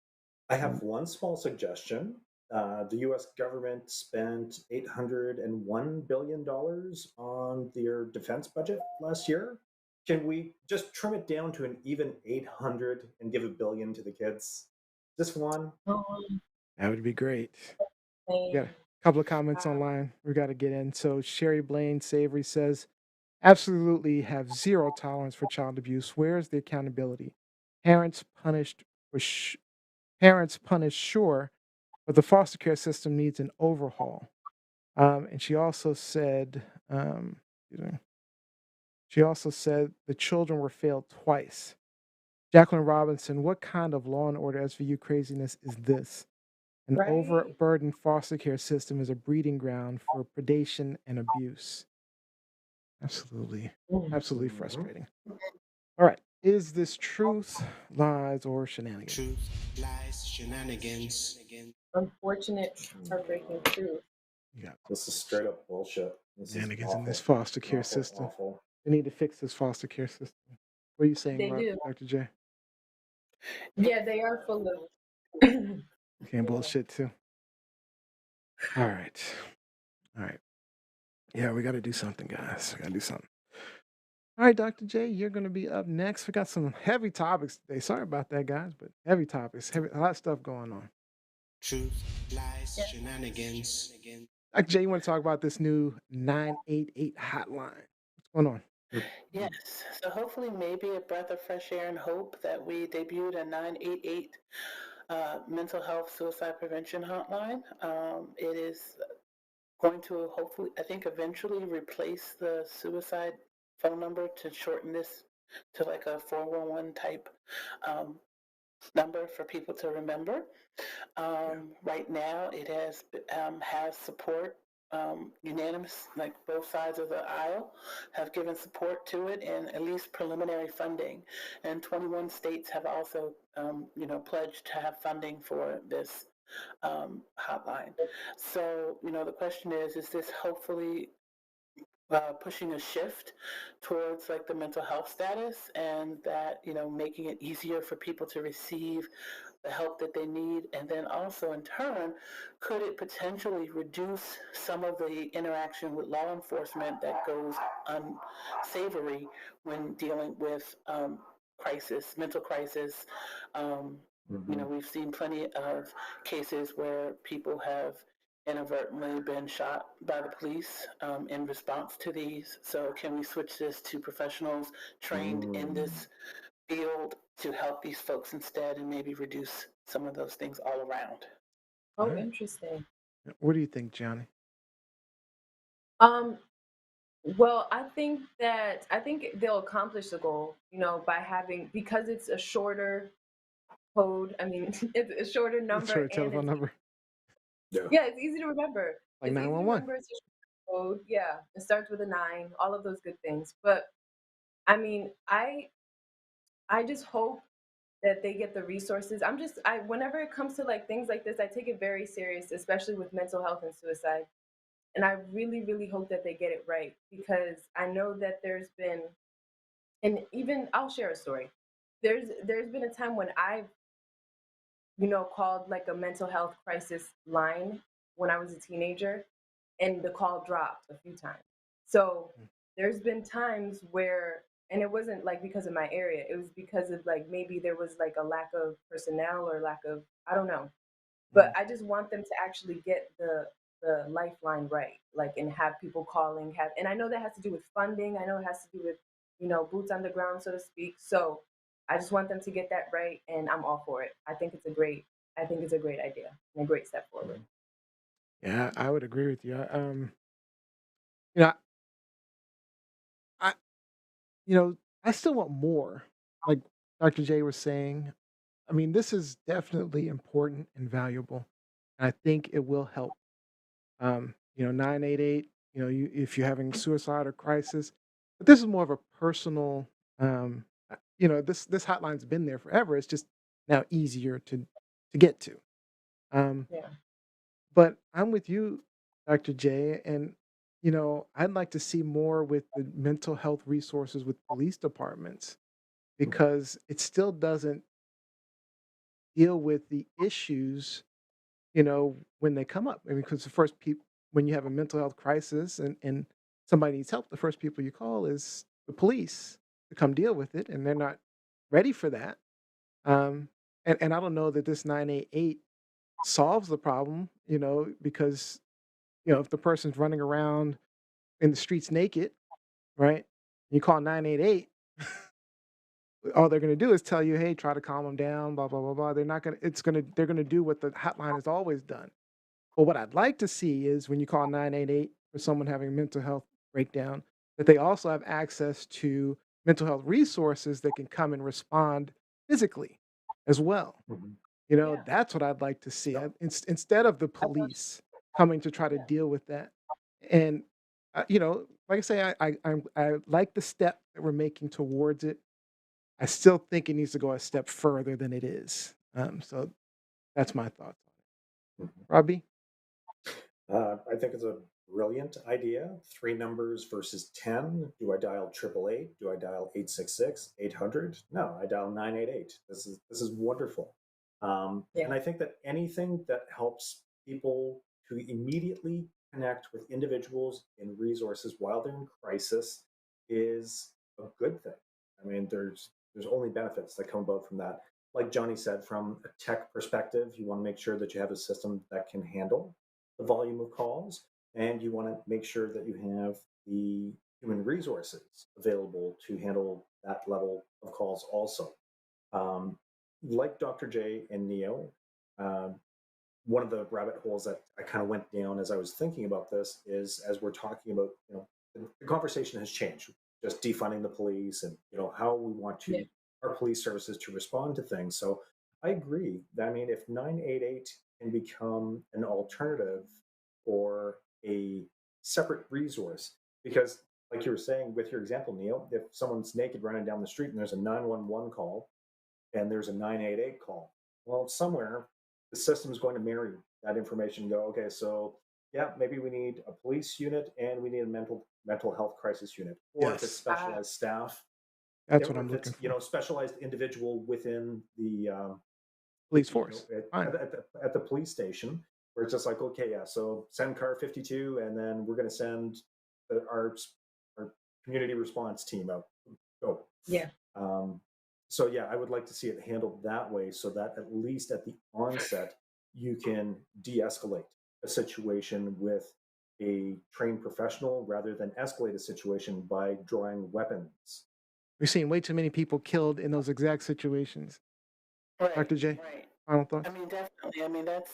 I Um, have one small suggestion. The US government spent $801 billion on their defense budget last year. Can we just trim it down to an even 800 and give a billion to the kids? Just one? um, that would be great. We got a same. couple of comments Wow. online we got to get in. So Sherry Blaine Savory says, absolutely have zero tolerance for child abuse. Where's the accountability? Parents punished for parents punished, sure, but the foster care system needs an overhaul. And excuse me, she also said the children were failed twice. Jacqueline Robinson, what kind of law and order SVU craziness is this? An Right? overburdened foster care system is a breeding ground for predation and abuse. Absolutely. Mm. Absolutely Mhm. frustrating. All right. Is this truth, lies, or shenanigans? Truth, lies, shenanigans. Unfortunate, heartbreaking truth. You got This is straight up bullshit. This is shenanigans in this awful. foster care Awful, system. awful. We need to fix this foster care system. What are you saying, They do. Dr. J? Yeah, they are full of. You can't bullshit too. All right. All right. Yeah, we got to do something, guys. We got to do something. All right, Dr. J, you're going to be up next. We got some heavy topics today. Sorry about that, guys, but heavy topics, a lot of stuff going on. Truth, lies, shenanigans. Dr. J, you want to talk about this new 988 hotline? What's going on? Yes. So hopefully, maybe a breath of fresh air and hope that we debuted a 988 mental health suicide prevention hotline. It is going to hopefully, I think, eventually replace the suicide phone number to shorten this to like a 411 type um, number for people to remember. Right now, it has support, unanimous, like both sides of the aisle have given support to it, and at least preliminary funding. And 21 states have also, pledged to have funding for this hotline. So, the question is this hopefully pushing a shift towards like the mental health status, and that making it easier for people to receive the help that they need, and then also in turn could it potentially reduce some of the interaction with law enforcement that goes unsavory when dealing with mental crisis. We've seen plenty of cases where people have inadvertently been shot by the police in response to these. So can we switch this to professionals trained in this field to help these folks instead, and maybe reduce some of those things all around? Oh, All right. interesting. What do you think, Johnny? Um, well, I think they'll accomplish the goal, by having, because it's a shorter code. I mean, it's a shorter It's number, your and telephone number, it's easy to remember. like It's easy to 911. remember. It's a short code. Yeah, it starts with a 9. All of those good things. But I mean, I just hope that they get the resources. Whenever it comes to like things like this, I take it very serious, especially with mental health and suicide. And I really, really hope that they get it right, because I know that there's been, and even I'll share a story. There's been a time when I've, called like a mental health crisis line when I was a teenager, and the call dropped a few times. So there's been times where, and it wasn't like because of my area, it was because of like maybe there was like a lack of personnel or lack of, I don't know. But I just want them to actually get the lifeline right, like, and have people calling, and I know that has to do with funding. I know it has to do with, boots on the ground, so to speak. So I just want them to get that right, and I'm all for it. I think it's a great idea and a great step forward. Yeah, I would agree with you. You know, I, I still want more. Like Dr. J was saying, I mean, this is definitely important and valuable, and I think it will help. 988. If you're having suicide or crisis, but this is more of a personal. This hotline's been there forever. It's just now easier to get to. Um, Yeah. but I'm with you, Dr. J, and I'd like to see more with the mental health resources with police departments, because it still doesn't deal with the issues, when they come up. I mean, because the first people, when you have a mental health crisis and somebody needs help, the first people you call is the police to come deal with it, and they're not ready for that. Um, and I don't know that this 988 solves the problem, because if the person's running around in the streets naked, right? You call 988, all they're going to do is tell you, hey, try to calm them down, blah blah blah blah. They're not going to. They're going to do what the hotline has always done. But what I'd like to see is when you call 988 for someone having a mental health breakdown, that they also have access to mental health resources that can come and respond physically as well. Yeah. That's what I'd like to see. Instead of the police coming to try to Yeah. deal with that. And, like I say, I like the step that we're making towards it. I still think it needs to go a step further than it is. So that's my thoughts on it. Robbie? I think it's a brilliant idea. 3 numbers versus 10. Do I dial 888? Do I dial 866, 800? No, I dial 988. This is wonderful. Yeah. And I think that anything that helps people to immediately connect with individuals and resources while they're in crisis is a good thing. I mean, there's only benefits that come about from that. Like Johnny said, from a tech perspective, you want to make sure that you have a system that can handle the volume of calls, and you want to make sure that you have the human resources available to handle that level of calls also. Um, like Dr. J and Neo, um, one of the rabbit holes that I kind of went down as I was thinking about this is, as we're talking about, the conversation has changed, just defunding the police and, how we want Yeah. our police services to respond to things. So I agree that, I mean, if 988 can become an alternative or a separate resource, because like you were saying with your example, Neil, if someone's naked running down the street and there's a 911 call and there's a 988 call, well, somewhere the system is going to marry that information and go, okay, so yeah, maybe we need a police unit and we need a mental health crisis unit, or if it's Yes. specialized staff, That's or what I'm if it's looking for. specialized individual within the Police force. Fine. at the police station, where it's just like, okay, yeah, so send car 52, and then we're going to send our community response team out. Go. Yeah. So yeah, I would like to see it handled that way, so that at least at the onset you can de-escalate a situation with a trained professional rather than escalate a situation by drawing weapons. We're seeing way too many people killed in those exact situations. Right, Dr. J, right. final thoughts? I mean, definitely. I mean, that's.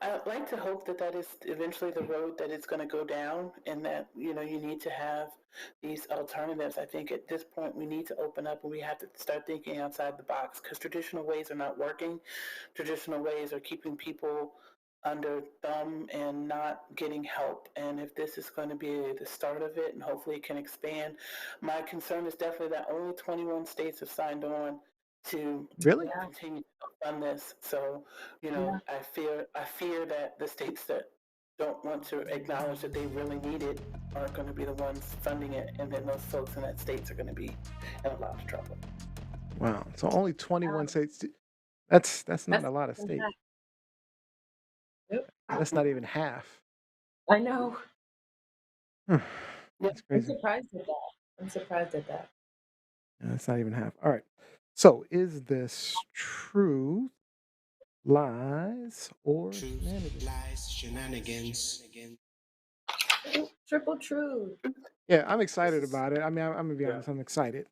I'd like to hope that that is eventually the road that it's going to go down, and that you need to have these alternatives. I think at this point we need to open up and we have to start thinking outside the box, because traditional ways are not working. Traditional ways are keeping people under thumb and not getting help. And if this is going to be the start of it, and hopefully it can expand, my concern is definitely that only 21 states have signed on to Really? Yeah. continue to fund this. So, Yeah. I fear that the states that don't want to acknowledge that they really need it are going to be the ones funding it, and then those folks in that states are going to be in a lot of trouble. Wow. So only 21 states. That's not That's a lot of states. fantastic. Yep. That's not even half. I know. That's I'm crazy. surprised at that. I'm surprised at that. Yeah, that's not even half. All right. So is this truth, lies, or Truth, shenanigans? lies, shenanigans. Triple truth. Yeah, I'm excited about it. I mean, I'm gonna be Yeah. honest. I'm excited.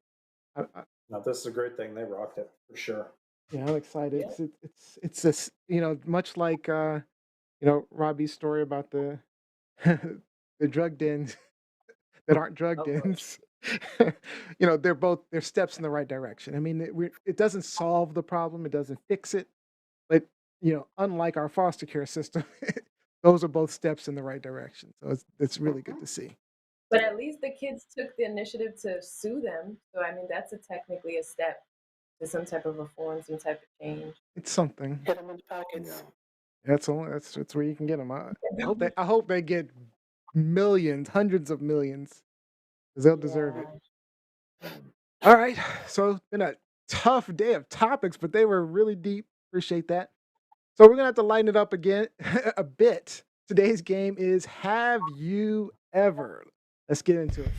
Now, this is a great thing. They rocked it for sure. Yeah, I'm excited. Yeah. It's this, much like Robbie's story about the the drug dens that aren't drug Of course. dens. They're steps in the right direction. I mean, it doesn't solve the problem, it doesn't fix it, but unlike our foster care system, those are both steps in the right direction. So it's really good to see. But at least the kids took the initiative to sue them. So I mean, that's technically a step to some type of reform, some type of change. It's something. Hit them in the pockets. That's where you can get them. I hope they get millions, hundreds of millions, because they'll deserve it. All right. So it's been a tough day of topics, but they were really deep. Appreciate that. So we're gonna have to lighten it up again a bit. Today's game is Have You Ever? Let's get into it.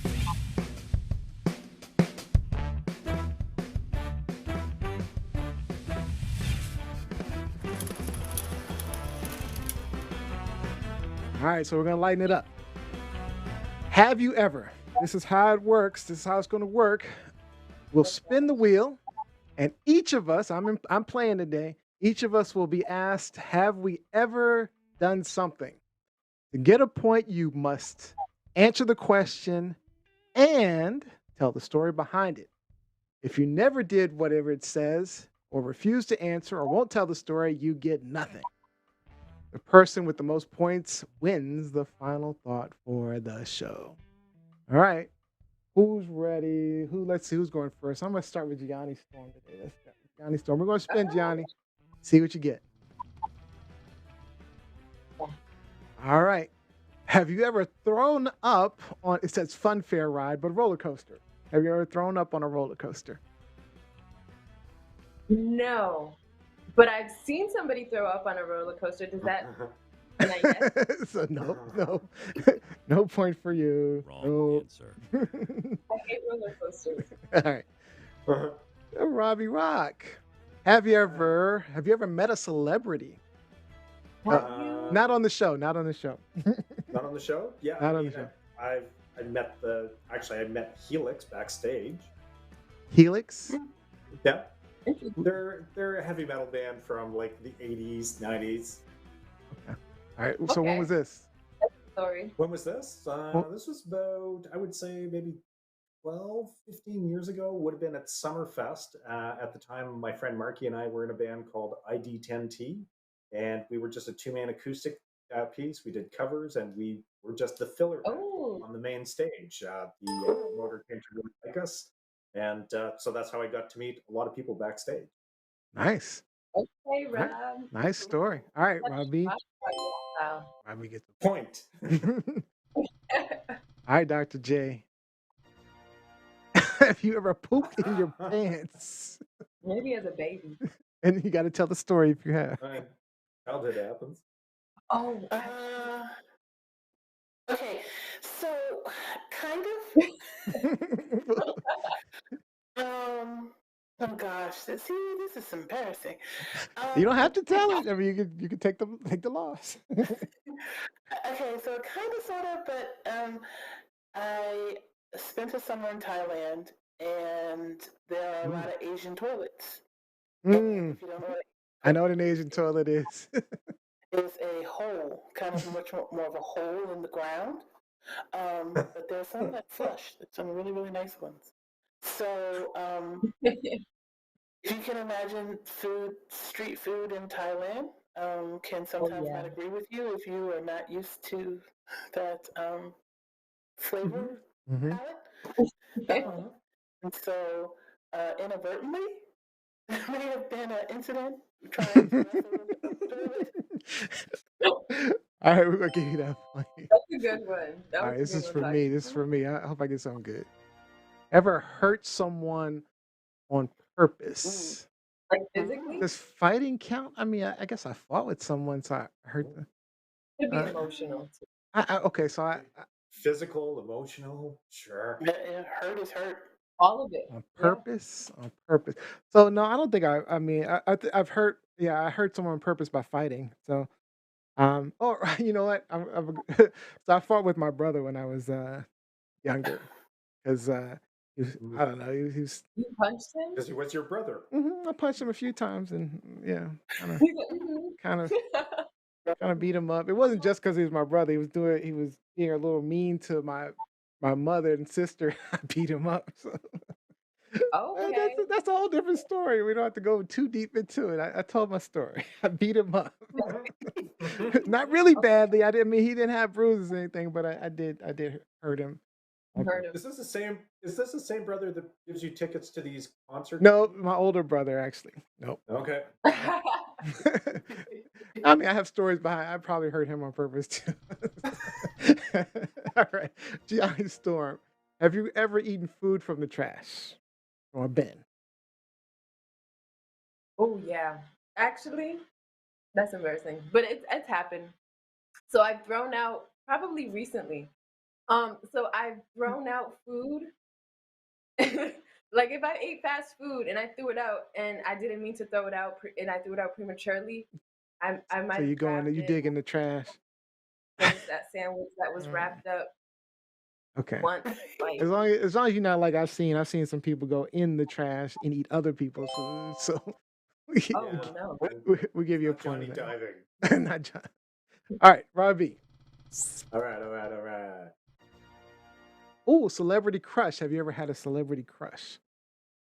All right, so we're gonna lighten it up. Have you ever? This is how it works. This is how it's gonna work. We'll spin the wheel, and each of us, I'm playing today. Each of us will be asked, have we ever done something? To get a point, you must answer the question and tell the story behind it. If you never did whatever it says, or refuse to answer, or won't tell the story, you get nothing. The person with the most points wins the final thought for the show. All right. Who's ready? Let's see who's going first. I'm going to start with Gianni Storm today. Let's start with Gianni Storm. We're going to spin Gianni. See what you get. All right. Have you ever thrown up on, it says fun fair ride, but roller coaster? Have you ever thrown up on a roller coaster? No, but I've seen somebody throw up on a roller coaster. Does that? Can I guess? So no, no point for you. Wrong No. answer. I hate roller coasters. All right. Robbie Rock. Have you ever met a celebrity? Not on the show. Not on the show? Yeah. Not on the show. I met Helix backstage. Helix? Yeah. They're a heavy metal band from like the 80s, 90s. All right. So when Okay. was this? Sorry. When was this? Well- This was about, I would say, maybe 12, 15 years ago. Would have been at Summerfest. At the time, my friend Marky and I were in a band called ID10T, and we were just a two-man acoustic piece. We did covers, and we were just the filler band Oh, on the main stage. The promoter came to really like us, and so that's how I got to meet a lot of people backstage. Nice. okay, All right. Rob. Nice story. All right, Robbie. Wow. Robbie gets Point. the All right, Dr. J. Have you ever pooped in your pants? Maybe as a baby. And you got to tell the story if you have. Childhood happens. Oh, Okay, so kind of. Oh gosh, this is embarrassing. You don't have to tell it. I mean, you could take the loss. Okay, so kind of, sort of, but I spent a summer in Thailand, and there are a lot of Asian toilets. And if you don't know what I know what an Asian toilet is. is a hole, kind of much more of a hole in the ground. But there's some that flush. There's some really, really nice ones. So if you can imagine street food in Thailand, can sometimes yeah. not agree with you if you are not used to that flavor Mhm. palette. And so inadvertently, there may have been an incident trying to wrestle with the toilet. All right, we're gonna give you that point. That's a good one. All right, was this a is good for one, me. This is for me. I hope I get something good. Ever hurt someone on purpose? Like physically? Does fighting count? I mean, I guess I fought with someone, so I hurt them. Could be Uh, emotional too. Okay, so I Physical, emotional, sure. Hurt is hurt. All of it. on Yeah. purpose. On purpose. So no, I don't think I mean, I've hurt. Yeah, I hurt someone on purpose by fighting. So, oh, you know what? So I fought with my brother when I was younger, because I don't know. He was. You punched him? Because he was your brother. I punched him a few times, and yeah, kind of, He's like, "Mhm." kind of, kind of beat him up. It wasn't just because he was my brother. He was being a little mean to my mother and sister. I beat him up. So Okay. that's a whole different story. We don't have to go too deep into it. I told my story. I beat him up. Not really badly. I didn't mean he didn't have bruises or anything, but I did hurt him. Heard him. Is this the same brother that gives you tickets to these concerts? No, my older brother actually. Nope. Okay. I mean, I have stories behind. I probably hurt him on purpose too. All right, Gianni Storm. Have you ever eaten food from the trash or a bin? Oh yeah. Actually, that's embarrassing. But it's happened. So I've thrown out probably recently. So I've thrown out food. Like if I ate fast food and I threw it out and I didn't mean to throw it out and I threw it out prematurely, I might So you have go in there, grabbed you it, dig in the trash. finished that sandwich that was Mm. wrapped up Okay. once. Like, As long as you're not like I've seen some people go in the trash and eat other people's food. So we, oh Yeah. no. we give you a Not point. Johnny of that. diving. Not John. All right, Robbie. All right. Oh, celebrity crush. Have you ever had a celebrity crush?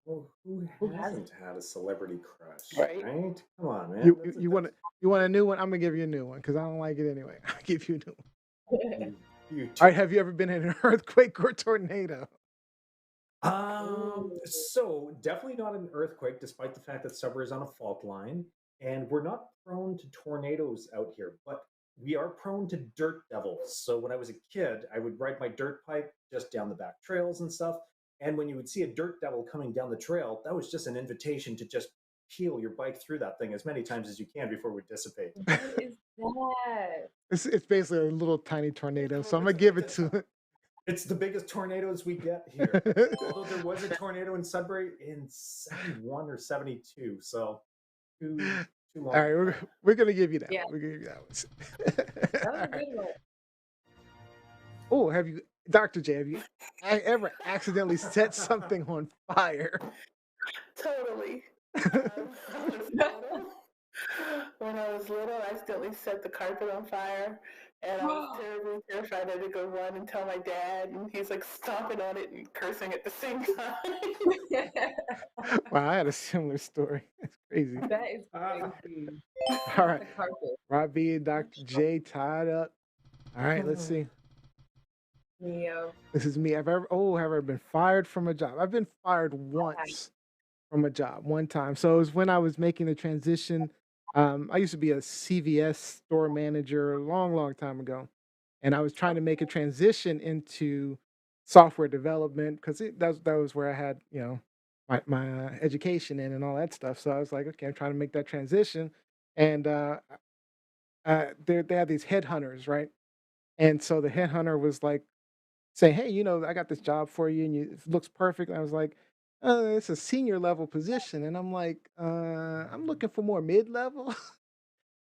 Well, who hasn't? hasn't had a celebrity crush? Right. Right? Come on, man. You want a new one? I'm gonna give you a new one because I don't like it anyway. I'll give you a new one. You All right, have you ever been in an earthquake or tornado? So definitely not an earthquake, despite the fact that Subway is on a fault line, and we're not prone to tornadoes out here, but we are prone to dirt devils. So when I was a kid, I would ride my dirt bike just down the back trails and stuff. And when you would see a dirt devil coming down the trail, that was just an invitation to just peel your bike through that thing as many times as you can before it would dissipate. What is that? It's basically a little tiny tornado, so I'm gonna give it to it. It's the biggest tornadoes we get here. Although there was a tornado in Sudbury in 71 or 72, so too long. All right, we're gonna give you that. Yeah. We're gonna give you that one. That was All a right. good one. Oh, have you, Dr. J? Have you ever accidentally set something on fire? Totally. When I was was little, I accidentally set the carpet on fire, and I was terribly terrified I had to go run and tell my dad, and he's like stomping on it and cursing at the same time. Wow, I had a similar story. It's crazy. That is crazy. All right, The carpet. Robbie and Dr. J tied up. All right, let's see. Neo. This is me. Have I ever been fired from a job? I've been fired once from a job, one time. So it was when I was making the transition. I used to be a CVS store manager a long, long time ago, and I was trying to make a transition into software development because that was where I had my education in and all that stuff. So I was like, okay, I'm trying to make that transition, and they have these headhunters, right? And so the headhunter was like saying, "Hey, I got this job for you, and it looks perfect." And I was like, "It's a senior level position," and I'm like, "I'm looking for more mid level."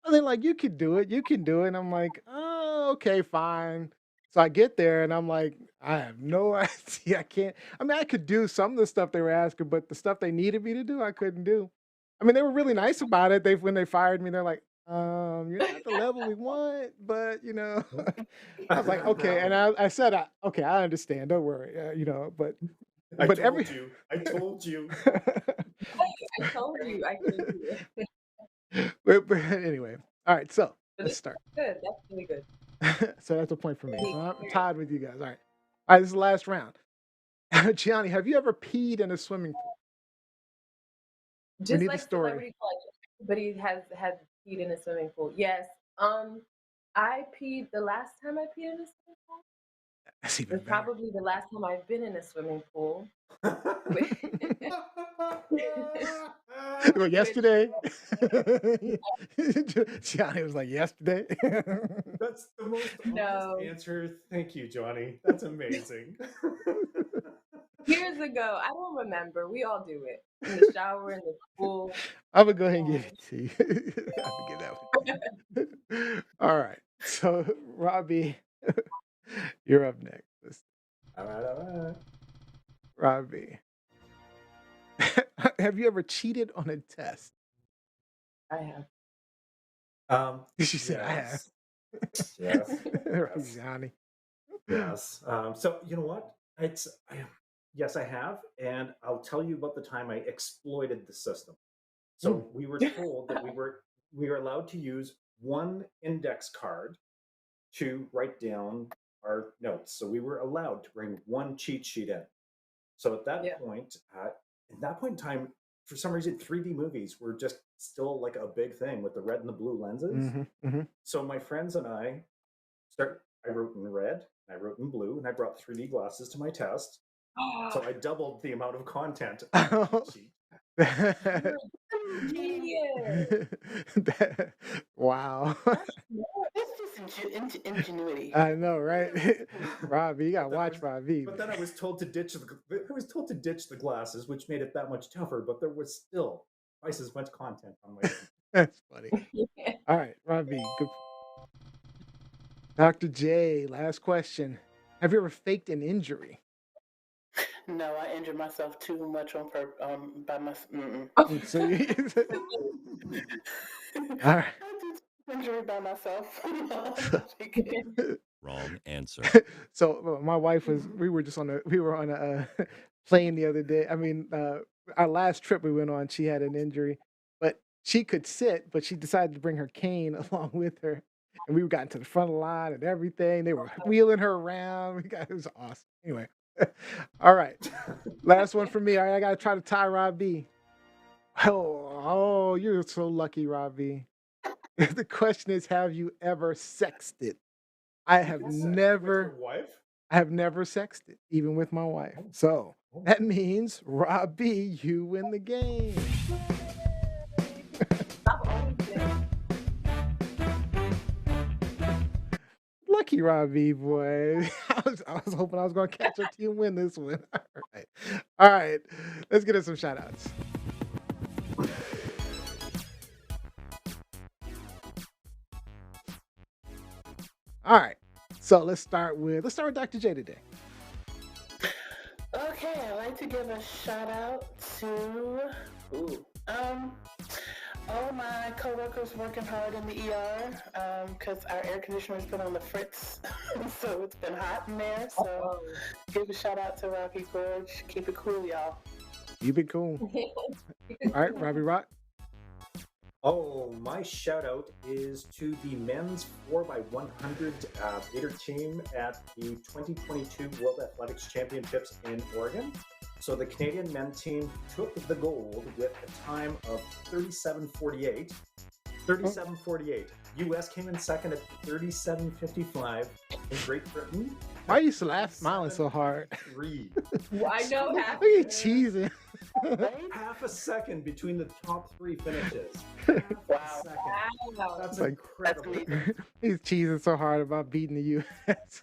And they're like, "You can do it. You can do it." And I'm like, "Oh, okay, fine." So I get there, and I'm like, "I have no idea. I can't. I mean, I could do some of the stuff they were asking, but the stuff they needed me to do, I couldn't do." I mean, they were really nice about it. When they fired me, they're like, you're not the level we want, but I was like, okay, and I said, okay, I understand. Don't worry, but I but told every you. I told you. I told you I couldn't do it. but anyway, all right. So But let's it's start. good. That's really good. So that's a point for me. The So I'm experience. tied with you guys. All right. All right. This is the last round. Gianni, have you ever peed in a swimming pool? We Just need the like story. celebrity culture, everybody has peed in a swimming pool. Yes. I peed the last time I peed in a swimming pool. That's even Was better. probably the last time I've been in a swimming pool. Well, yesterday. Gianni was like, yesterday. That's the most honest No. answer. Thank you, Johnny. That's amazing. Years ago, I don't remember. We all do it in the shower, in the pool. I'm gonna go ahead and give it to you. I'm gonna give that one to you. All right. So, Robbie, you're up next. All right. Robbie, have you ever cheated on a test? I have. She said, "I have." Yes. Yes. Johnny. Yes. So you know what? Yes, I have, and I'll tell you about the time I exploited the system. So we were told that we were allowed to use one index card to write down our notes. So we were allowed to bring one cheat sheet in. So at that point in time, for some reason, 3D movies were just still like a big thing with the red and the blue lenses. So my friends and I wrote in red, I wrote in blue, and I brought 3D glasses to my test. So I doubled the amount of content on the cheat sheet. Wow. That's just ingenuity. I know, right? Robbie, you gotta watch Robbie. But then I was told to ditch the glasses, which made it that much tougher. But there was still twice as much content on my. That's funny. All right, Robbie. Good. Dr. J, last question. Have you ever faked an injury? No, I injured myself too much on purpose. By my. So all right. Injury by myself. Wrong answer. So my wife we were on a plane the other day. I mean, our last trip we went on, she had an injury, but she could sit, but she decided to bring her cane along with her. And we got into the front of the line and everything. They were wheeling her around. It was awesome. Anyway. All right. Last one for me. All right, I gotta try to tie Robbie. Oh, you're so lucky, Robbie. The question is, have you ever sexted? I have never sexted, even with my wife. So that means, Robbie, you win the game. Lucky Robbie, boy. I was hoping I was going to catch up to you and win this one. All right. Let's get us some shout outs. All right. So let's start with Dr. J today. Okay, I'd like to give a shout out to Oh, my coworkers working hard in the ER because our air conditioner's been on the fritz, so it's been hot in there. So give a shout out to Rocky Gorge. Keep it cool, y'all. Keep it cool. All right, Robbie Rock. Oh, my shout out is to the men's 4x100 gator team at the 2022 World Athletics Championships in Oregon. So the Canadian men team took the gold with a time of 37:48. 37:48. U.S. came in second at 37:55. In Great Britain. Why are you smiling so hard? 3. I know. Look at you cheesing. Half a second between the top 3 finishes. Wow. Wow. That's Like- incredible. He's cheesing so hard about beating the U.S.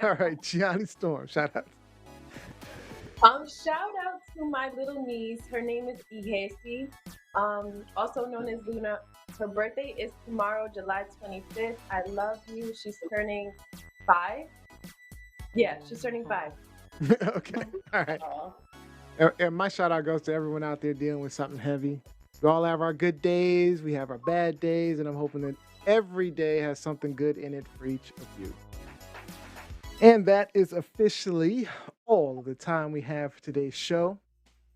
All right, Gianni Storm, shout out. Shout out to my little niece. Her name is Ihesi, also known as Luna. Her birthday is tomorrow, July 25th. I love you. She's turning 5. Yeah, she's turning 5. Okay, all right. Aw. And my shout out goes to everyone out there dealing with something heavy. We all have our good days, we have our bad days, and I'm hoping that every day has something good in it for each of you. And that is officially all of the time we have for today's show.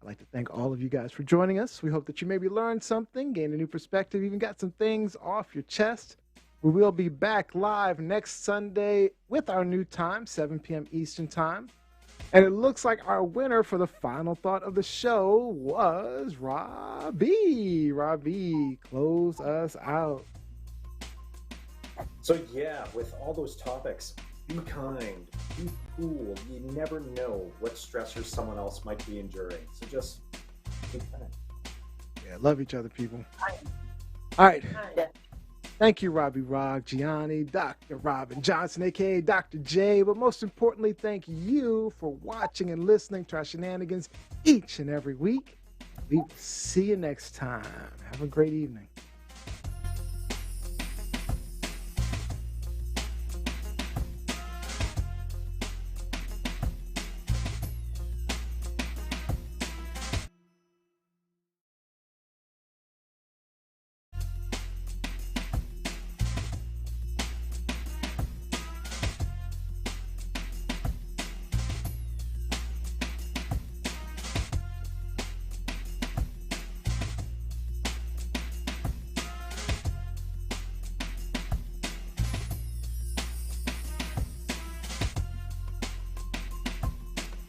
I'd like to thank all of you guys for joining us. We hope that you maybe learned something, gained a new perspective, even got some things off your chest. We will be back live next Sunday with our new time, 7 p.m. Eastern Time. And it looks like our winner for the final thought of the show was Robbie. Robbie, close us out. So yeah, with all those topics, be kind, be cool. You never know what stressors someone else might be enduring. So just be kind. Yeah, love each other, people. All right. Yeah. Thank you, Robbie Rock, Gianni, Dr. Robin Johnson, a.k.a. Dr. J. But most importantly, thank you for watching and listening to our shenanigans each and every week. We will see you next time. Have a great evening.